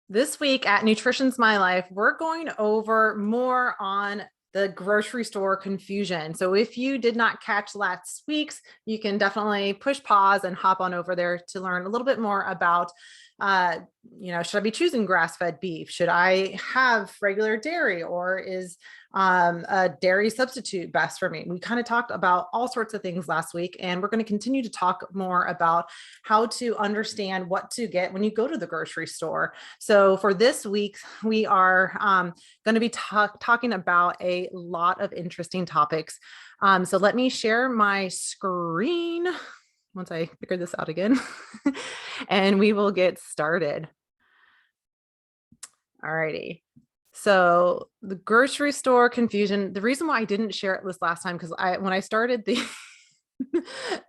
This week at Nutrition's My Life, we're going over more on the grocery store confusion. So if you did not catch last week's, you can definitely push pause and hop on over there to learn a little bit more about, uh, should I be choosing grass-fed beef? Should I have regular dairy, or is a dairy substitute best for me? We kind of talked about all sorts of things last week, and we're going to continue to talk more about how to understand what to get when you go to the grocery store. So for this week, we are going to be talking about a lot of interesting topics. So let me share my screen once I figure this out again, and we will get started. All righty. So the grocery store confusion, the reason why I didn't share it this last time, because when I started the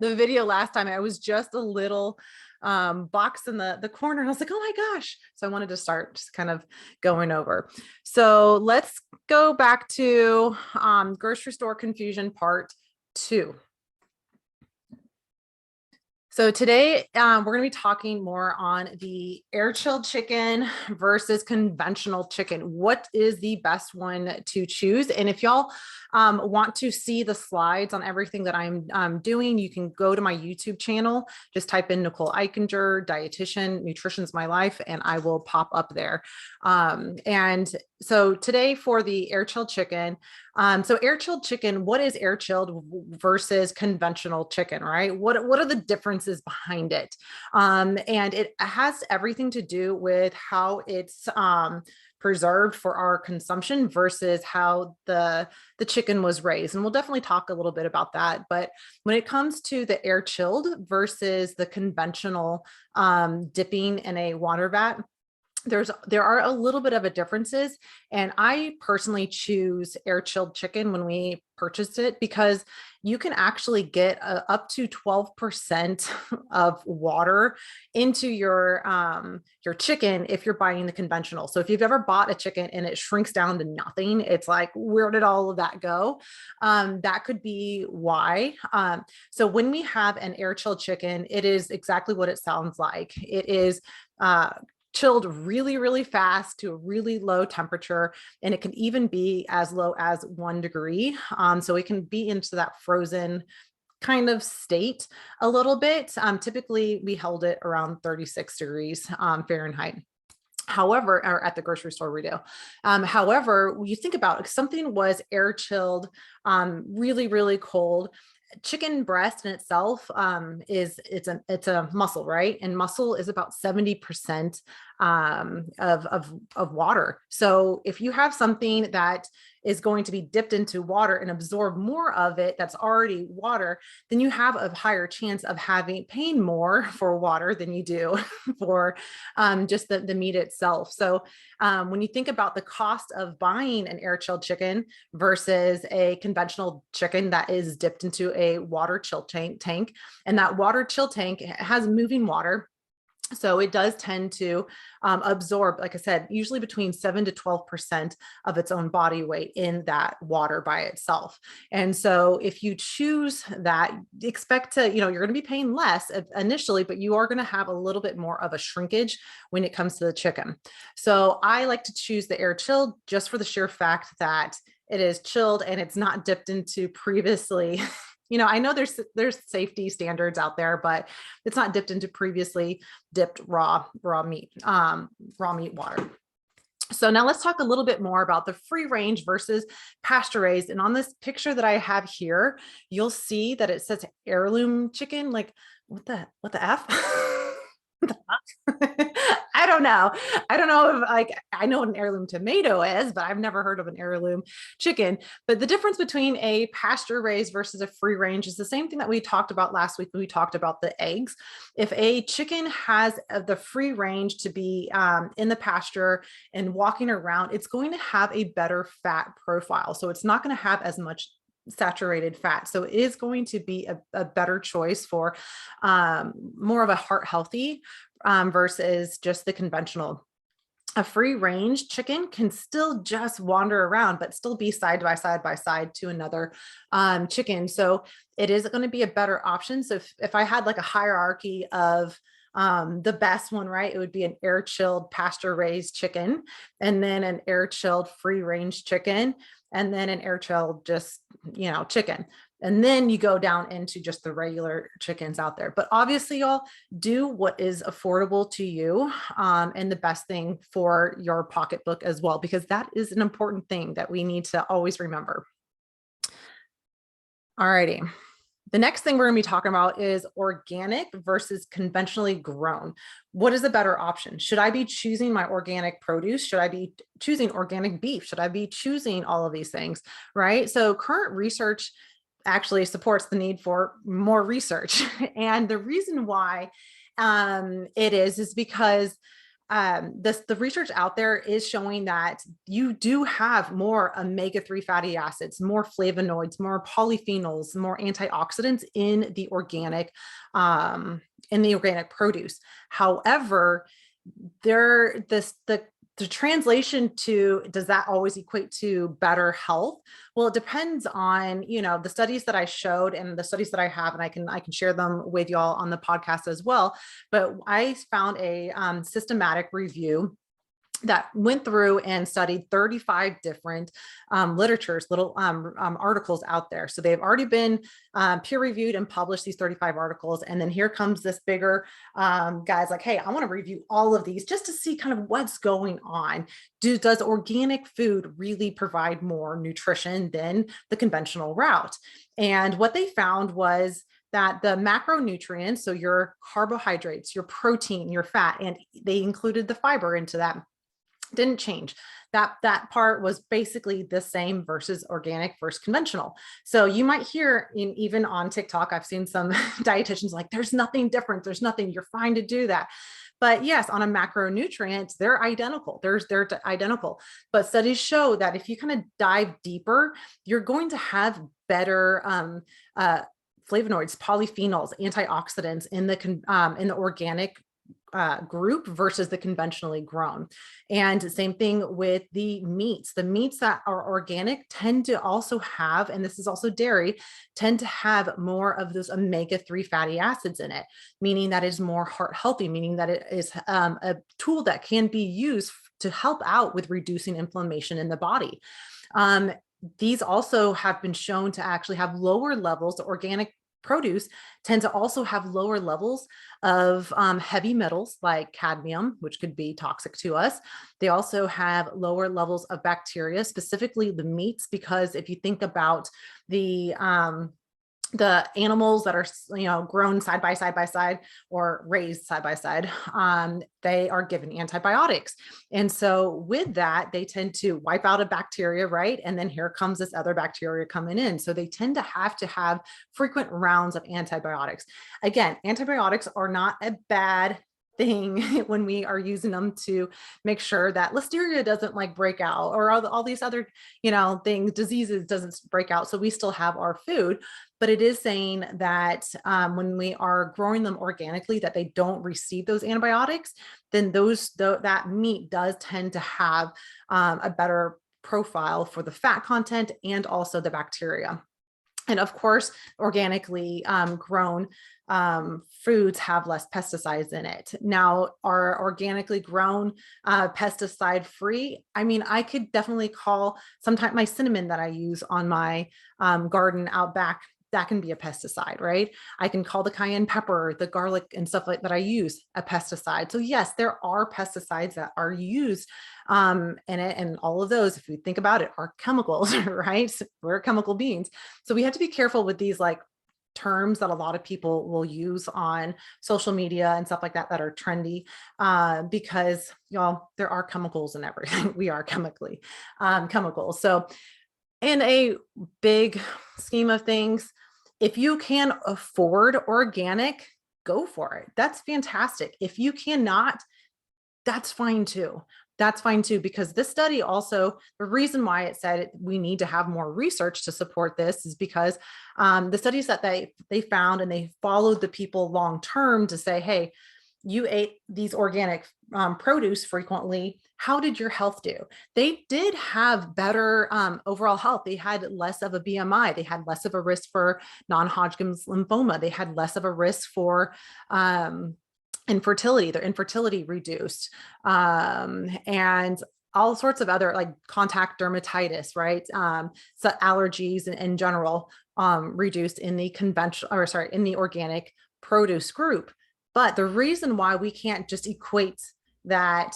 the video last time, I was just a little box in the corner, and I was like, oh my gosh. So I wanted to start just kind of going over. So let's go back to grocery store confusion part 2. So today we're going to be talking more on the air-chilled chicken versus conventional chicken. What is the best one to choose? And if y'all want to see the slides on everything that I'm doing, you can go to my YouTube channel. Just type in Nicole Eichinger, dietitian, Nutrition's My Life, and I will pop up there. And so today for the air-chilled chicken, so air-chilled chicken, what is air-chilled versus conventional chicken, right? What are the differences behind it? And it has everything to do with how it's preserved for our consumption versus how the chicken was raised. And we'll definitely talk a little bit about that. But when it comes to the air-chilled versus the conventional dipping in a water vat, there are a little bit of a differences, and I personally choose air chilled chicken when we purchased it because you can actually get up to 12% of water into your chicken if you're buying the conventional. So if you've ever bought a chicken and it shrinks down to nothing, it's like, where did all of that go? That could be why. So when we have an air chilled chicken, it is exactly what it sounds like. It is chilled really, really fast to a really low temperature. And it can even be as low as 1 degree. So it can be into that frozen kind of state a little bit. Typically, we held it around 36 degrees Fahrenheit. However, or at the grocery store we do. However, when you think about if something was air chilled, really, really cold, chicken breast in itself it's a muscle, right? And muscle is about 70% of water. So if you have something that is going to be dipped into water and absorb more of it that's already water, then you have a higher chance of paying more for water than you do for just the meat itself. So when you think about the cost of buying an air chilled chicken versus a conventional chicken that is dipped into a water chill tank, and that water chill tank has moving water. So it does tend to absorb, like I said, usually between 7 to 12% of its own body weight in that water by itself. And so if you choose that, expect to, you're going to be paying less initially, but you are going to have a little bit more of a shrinkage when it comes to the chicken. So I like to choose the air chilled just for the sheer fact that it is chilled and it's not dipped into previously I know there's safety standards out there, but it's not dipped into previously dipped raw meat water. So now let's talk a little bit more about the free range versus pasture raised. And on this picture that I have here, you'll see that it says heirloom chicken. Like, what the F? I don't know. I don't know if I know what an heirloom tomato is, but I've never heard of an heirloom chicken. But the difference between a pasture raised versus a free range is the same thing that we talked about last week when we talked about the eggs. If a chicken has the free range to be in the pasture and walking around, it's going to have a better fat profile. So it's not going to have as much saturated fat. So it is going to be a better choice for more of a heart healthy versus just the conventional. A free range chicken can still just wander around, but still be side by side to another chicken. So it is going to be a better option. So if I had like a hierarchy of The best one, right? It would be an air chilled pasture raised chicken, and then an air chilled free range chicken, and then an air chilled just, chicken. And then you go down into just the regular chickens out there. But obviously, y'all do what is affordable to you, and the best thing for your pocketbook as well, because that is an important thing that we need to always remember. All righty. The next thing we're going to be talking about is organic versus conventionally grown. What is a better option? Should I be choosing my organic produce? Should I be choosing organic beef? Should I be choosing all of these things, right? So current research actually supports the need for more research. And the reason why it is because the research out there is showing that you do have more omega-3 fatty acids, more flavonoids, more polyphenols, more antioxidants in the organic produce. However, the translation to, does that always equate to better health? Well, it depends on, the studies that I showed and the studies that I have, and I can share them with y'all on the podcast as well. But I found a systematic review that went through and studied 35 different little articles out there. So they've already been peer reviewed and published, these 35 articles. And then here comes this bigger guys like, hey, I want to review all of these just to see kind of what's going on. Does organic food really provide more nutrition than the conventional route? And what they found was that the macronutrients, so your carbohydrates, your protein, your fat, and they included the fiber into that, didn't change. That part was basically the same versus organic versus conventional. So you might hear even on TikTok, I've seen some dietitians like, there's nothing different. There's nothing, you're fine to do that. But yes, on a macronutrient, they're identical. They're identical. But studies show that if you kind of dive deeper, you're going to have better flavonoids, polyphenols, antioxidants in the organic group versus the conventionally grown. And same thing with the meats. The meats that are organic tend to also have, and this is also dairy, tend to have more of those omega-3 fatty acids in it, meaning that is more heart healthy, meaning that it is a tool that can be used to help out with reducing inflammation in the body. These also have been shown to actually have lower levels. The organic produce tend to also have lower levels of heavy metals like cadmium, which could be toxic to us. They also have lower levels of bacteria, specifically the meats, because if you think about the animals that are, grown side by side or raised side by side, they are given antibiotics. And so with that, they tend to wipe out a bacteria, right? And then here comes this other bacteria coming in. So they tend to have frequent rounds of antibiotics. Again, antibiotics are not a bad thing when we are using them to make sure that listeria doesn't break out, or all these other, things, diseases doesn't break out. So we still have our food, but it is saying that when we are growing them organically, that they don't receive those antibiotics, then that meat does tend to have a better profile for the fat content and also the bacteria. And of course, organically grown foods have less pesticides in it. Now, are organically grown pesticide free? I mean, I could definitely call sometimes my cinnamon that I use on my garden out back, that can be a pesticide, right? I can call the cayenne pepper, the garlic and stuff like that I use a pesticide. So yes, there are pesticides that are used in it, and all of those, if you think about it, are chemicals, right? We're chemical beings. So we have to be careful with these terms that a lot of people will use on social media and stuff like that are trendy, because there are chemicals in everything. We are chemicals. So in a big scheme of things, if you can afford organic, go for it. That's fantastic. If you cannot, that's fine too. That's fine too, because this study also, the reason why it said we need to have more research to support this is because the studies that they found, and they followed the people long term to say, hey, you ate these organic produce frequently, how did your health do? They did have better overall health. They had less of a BMI. They had less of a risk for non-Hodgkin's lymphoma. They had less of a risk for infertility, their infertility reduced, and all sorts of other like contact dermatitis, right? So allergies in general reduced in the conventional, or sorry, in the organic produce group. But the reason why we can't just equate that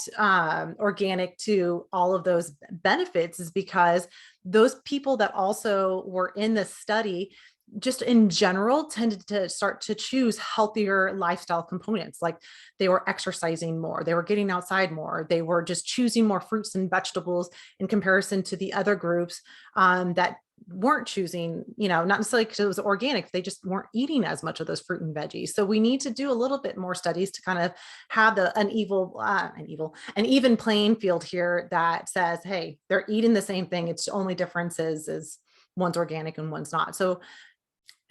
organic to all of those benefits is because those people that also were in the study just in general tended to start to choose healthier lifestyle components. Like they were exercising more, they were getting outside more, they were just choosing more fruits and vegetables in comparison to the other groups that weren't choosing, not necessarily because it was organic, they just weren't eating as much of those fruit and veggies. So we need to do a little bit more studies to kind of have an even playing field here that says, hey, they're eating the same thing. It's only differences is one's organic and one's not. So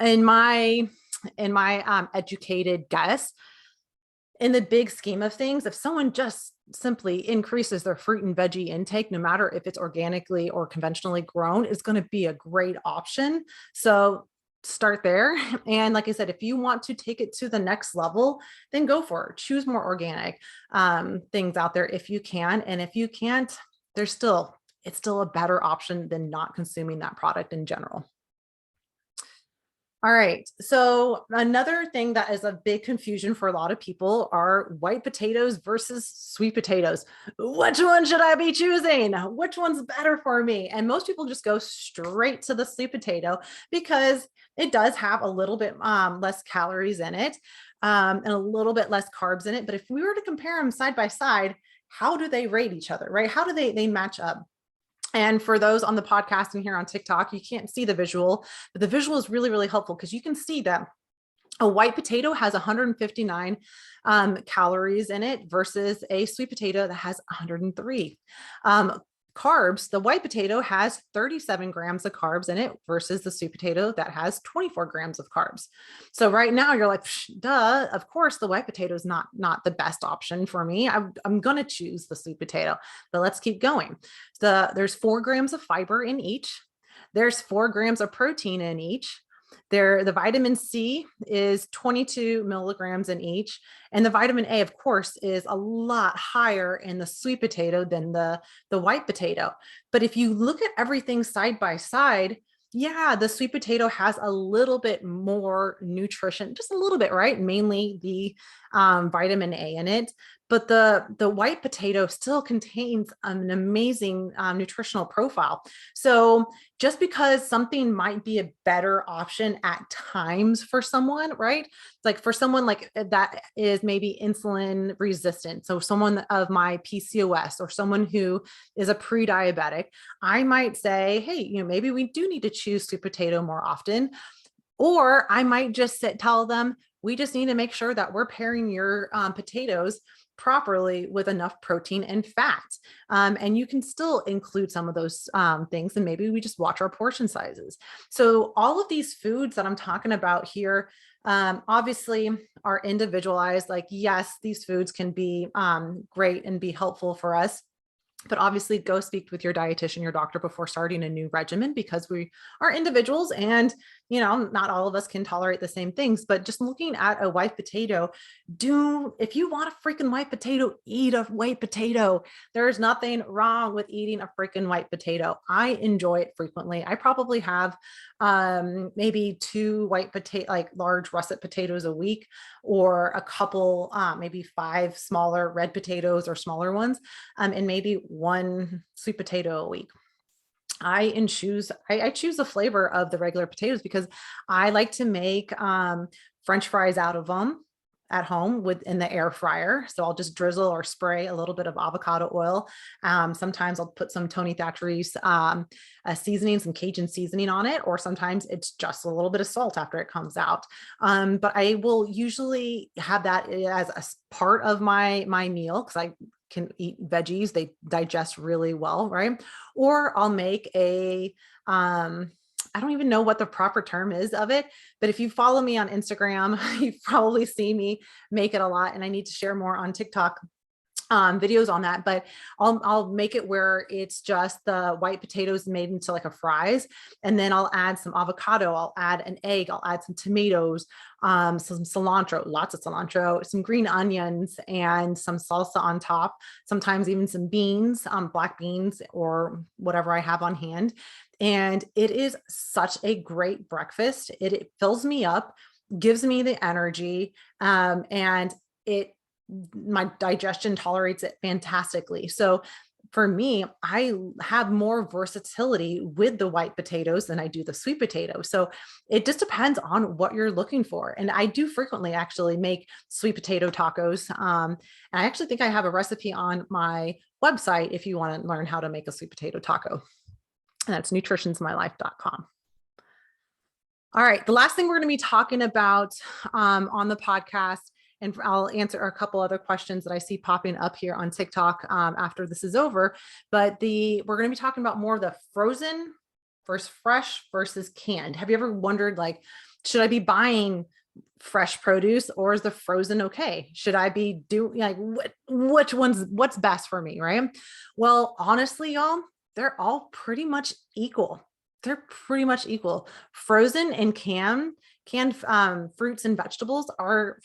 in my educated guess, in the big scheme of things, if someone just simply increases their fruit and veggie intake, no matter if it's organically or conventionally grown, is going to be a great option. So start there. And like I said, if you want to take it to the next level, then go for it. Choose more organic things out there if you can. And if you can't, it's still a better option than not consuming that product in general. All right. So another thing that is a big confusion for a lot of people are white potatoes versus sweet potatoes. Which one should I be choosing? Which one's better for me? And most people just go straight to the sweet potato because it does have a little bit less calories in it and a little bit less carbs in it. But if we were to compare them side by side, how do they rate each other, right? How do they match up? And for those on the podcast and here on TikTok, you can't see the visual, but the visual is really, really helpful because you can see that a white potato has 159 calories in it versus a sweet potato that has 103. Carbs, the white potato has 37 grams of carbs in it versus the sweet potato that has 24 grams of carbs. So right now you're like, duh, of course the white potato is not the best option for me. I'm going to choose the sweet potato, but let's keep going. There's 4 grams of fiber in each. There's 4 grams of protein in each. The vitamin C is 22 milligrams in each. And the vitamin A, of course, is a lot higher in the sweet potato than the white potato. But if you look at everything side by side, yeah, the sweet potato has a little bit more nutrition, just a little bit, right? Mainly the vitamin A in it. But the white potato still contains an amazing nutritional profile. So just because something might be a better option at times for someone, right? Like for someone like that is maybe insulin resistant. So someone of my PCOS or someone who is a pre-diabetic, I might say, hey, maybe we do need to choose sweet potato more often. Or I might just tell them, we just need to make sure that we're pairing your potatoes properly with enough protein and fat. And you can still include some of those things, and maybe we just watch our portion sizes. So all of these foods that I'm talking about here, obviously are individualized. Like, yes, these foods can be great and be helpful for us. But obviously go speak with your dietitian, your doctor before starting a new regimen, because we are individuals and, not all of us can tolerate the same things. But just looking at a white potato, if you want a freaking white potato, eat a white potato. There's nothing wrong with eating a freaking white potato. I enjoy it frequently. I probably have maybe 2 white potato, like large russet potatoes a week, or a couple, maybe 5 smaller red potatoes or smaller ones, and maybe 1 sweet potato a week. I choose the flavor of the regular potatoes because I like to make French fries out of them at home in the air fryer. So I'll just drizzle or spray a little bit of avocado oil. Sometimes I'll put some Tony Chachere's seasoning, some Cajun seasoning on it, or sometimes it's just a little bit of salt after it comes out. But I will usually have that as a part of my meal because I can eat veggies. They digest really well, right? Or I'll make I don't even know what the proper term is of it, but if you follow me on Instagram, you've probably seen me make it a lot, and I need to share more on TikTok. videos on that, but I'll make it where it's just the white potatoes made into like a fries. And then I'll add some avocado, I'll add an egg, I'll add some tomatoes, some cilantro, lots of cilantro, some green onions, and some salsa on top. Sometimes even some beans, black beans or whatever I have on hand. And it is such a great breakfast. It fills me up, gives me the energy, and my digestion tolerates it fantastically. So for me, I have more versatility with the white potatoes than I do the sweet potato. So it just depends on what you're looking for. And I do frequently actually make sweet potato tacos. And I actually think I have a recipe on my website if you want to learn how to make a sweet potato taco. And that's nutritionsmylife.com. All right. The last thing we're going to be talking about on the podcast, and I'll answer a couple other questions that I see popping up here on TikTok after this is over. But we're going to be talking about more of the frozen versus fresh versus canned. Have you ever wondered, like, should I be buying fresh produce or is the frozen okay? Should I be doing like what's best for me, right? Well, honestly, y'all, they're all pretty much equal. They're pretty much equal. Frozen and canned fruits and vegetables are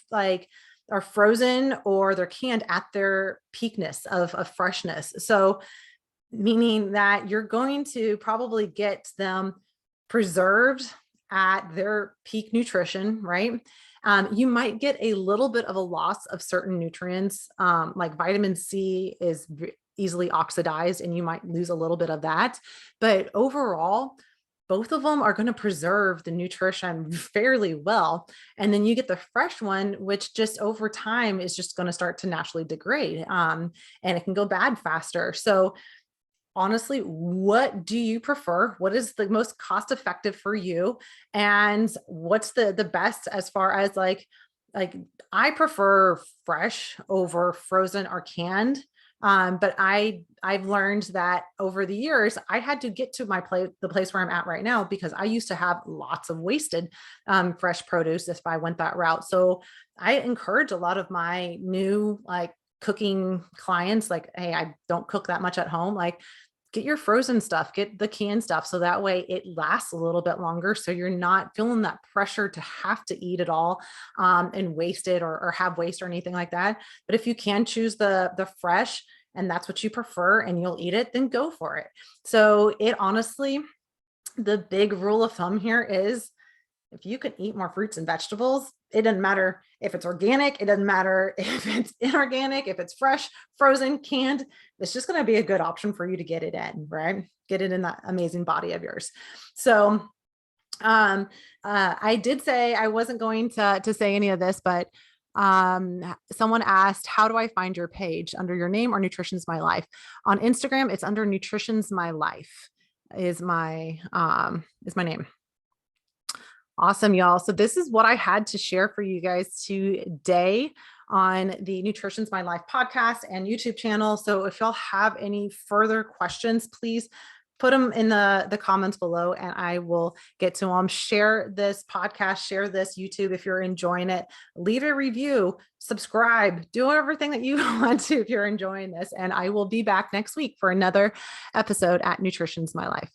frozen or they're canned at their peakness of freshness. So meaning that you're going to probably get them preserved at their peak nutrition, right? You might get a little bit of a loss of certain nutrients, like vitamin C is easily oxidized and you might lose a little bit of that. But overall, both of them are going to preserve the nutrition fairly well. And then you get the fresh one, which just over time is just going to start to naturally degrade. And it can go bad faster. So honestly, what do you prefer? What is the most cost effective for you? And what's the best as far as like I prefer fresh over frozen or canned. But I've learned that over the years, I had to get to the place where I'm at right now, because I used to have lots of wasted fresh produce if I went that route. So I encourage a lot of my new cooking clients, like, hey, I don't cook that much at home. Like, get your frozen stuff, get the canned stuff. So that way it lasts a little bit longer. So you're not feeling that pressure to have to eat it all and waste it or have waste or anything like that. But if you can choose the fresh and that's what you prefer and you'll eat it, then go for it. So it honestly, the big rule of thumb here is if you can eat more fruits and vegetables, it doesn't matter if it's organic, it doesn't matter if it's inorganic, if it's fresh, frozen, canned, it's just going to be a good option for you to get it in, right? Get it in that amazing body of yours. So I did say I wasn't going to say any of this, but someone asked, how do I find your page? Under your name or Nutrition's My Life? On Instagram, it's under Nutrition's My Life is my name. Awesome, y'all. So this is what I had to share for you guys today on the Nutrition's My Life podcast and YouTube channel. So if y'all have any further questions, please put them in the comments below and I will get to them. Share this podcast, share this YouTube if you're enjoying it. Leave a review, subscribe, do everything that you want to if you're enjoying this. And I will be back next week for another episode at Nutrition's My Life.